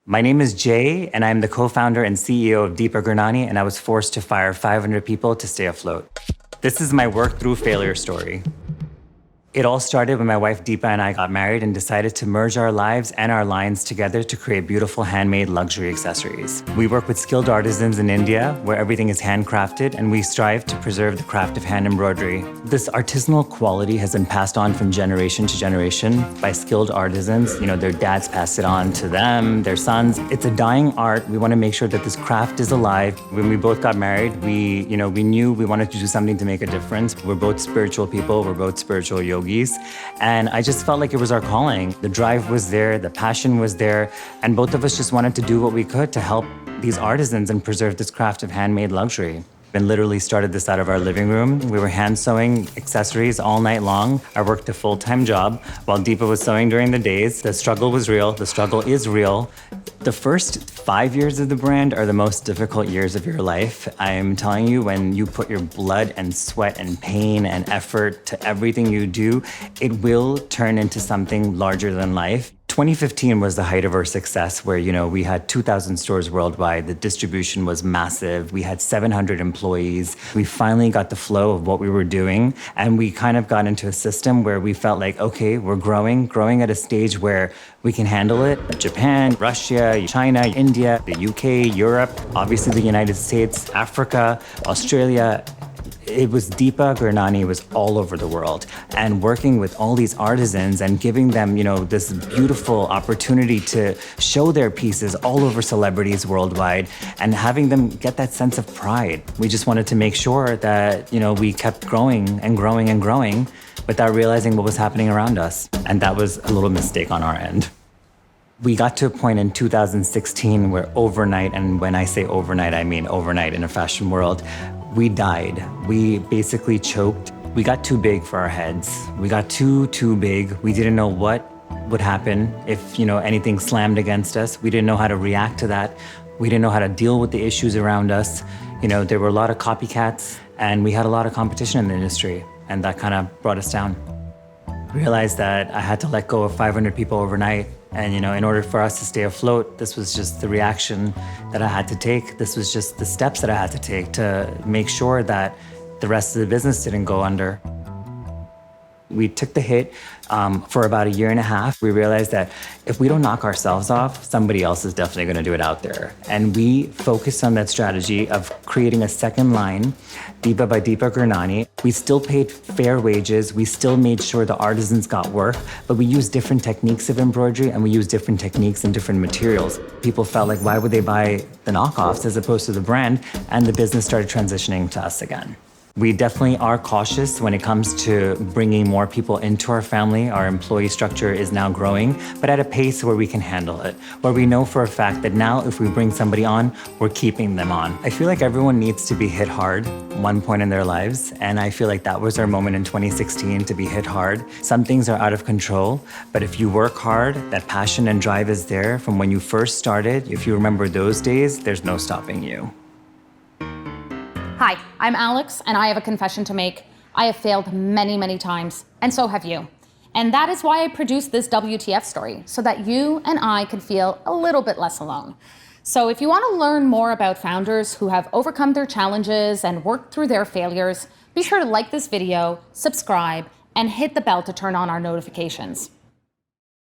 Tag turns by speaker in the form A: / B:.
A: My name is Jay, and I'm the co-founder and CEO of Deepa Gurnani, and I was forced to fire 500 people to stay afloat. This is my work through failure story. It all started when my wife Deepa and I got married and decided to merge our lives and our lines together to create beautiful handmade luxury accessories. We work with skilled artisans in India where everything is handcrafted, and we strive to preserve the craft of hand embroidery. This artisanal quality has been passed on from generation to generation by skilled artisans. Their dads passed it on to them, their sons. It's a dying art. We want to make sure that this craft is alive. When we both got married, we knew we wanted to do something to make a difference. We're both spiritual people. We're both spiritual yogis. And I just felt like it was our calling. The drive was there, the passion was there, and both of us just wanted to do what we could to help these artisans and preserve this craft of handmade luxury. And literally started this out of our living room. We were hand sewing accessories all night long. I worked a full-time job while Deepa was sewing during the days. The struggle was real. The struggle is real. The first 5 years of the brand are the most difficult years of your life. I'm telling you, when you put your blood and sweat and pain and effort to everything you do, it will turn into something larger than life. 2015 was the height of our success where, we had 2,000 stores worldwide. The distribution was massive. We had 700 employees. We finally got the flow of what we were doing. And we kind of got into a system where we felt like, okay, we're growing at a stage where we can handle it. Japan, Russia, China, India, the UK, Europe, obviously the United States, Africa, Australia. It was Deepa Gurnani was all over the world, and working with all these artisans and giving them, this beautiful opportunity to show their pieces all over celebrities worldwide and having them get that sense of pride. We just wanted to make sure that, we kept growing and growing and growing without realizing what was happening around us. And that was a little mistake on our end. We got to a point in 2016 where overnight, and when I say overnight, I mean overnight in a fashion world, we died. We basically choked. We got too big for our heads. We got too big. We didn't know what would happen if, anything slammed against us. We didn't know how to react to that. We didn't know how to deal with the issues around us. There were a lot of copycats, and we had a lot of competition in the industry, and that kind of brought us down. Realized that I had to let go of 500 people overnight. And, in order for us to stay afloat, this was just the reaction that I had to take. This was just the steps that I had to take to make sure that the rest of the business didn't go under. We took the hit for about a year and a half. We realized that if we don't knock ourselves off, somebody else is definitely going to do it out there. And we focused on that strategy of creating a second line, Deepa by Deepa Gurnani. We still paid fair wages. We still made sure the artisans got work, but we used different techniques of embroidery, and we used different techniques and different materials. People felt like, why would they buy the knockoffs as opposed to the brand? And the business started transitioning to us again. We definitely are cautious when it comes to bringing more people into our family. Our employee structure is now growing, but at a pace where we can handle it, where we know for a fact that now if we bring somebody on, we're keeping them on. I feel like everyone needs to be hit hard one point in their lives, and I feel like that was our moment in 2016 to be hit hard. Some things are out of control, but if you work hard, that passion and drive is there from when you first started. If you remember those days, there's no stopping you.
B: Hi, I'm Alex, and I have a confession to make. I have failed many, many times, and so have you. And that is why I produced this WTF story, so that you and I could feel a little bit less alone. So if you want to learn more about founders who have overcome their challenges and worked through their failures, be sure to like this video, subscribe, and hit the bell to turn on our notifications.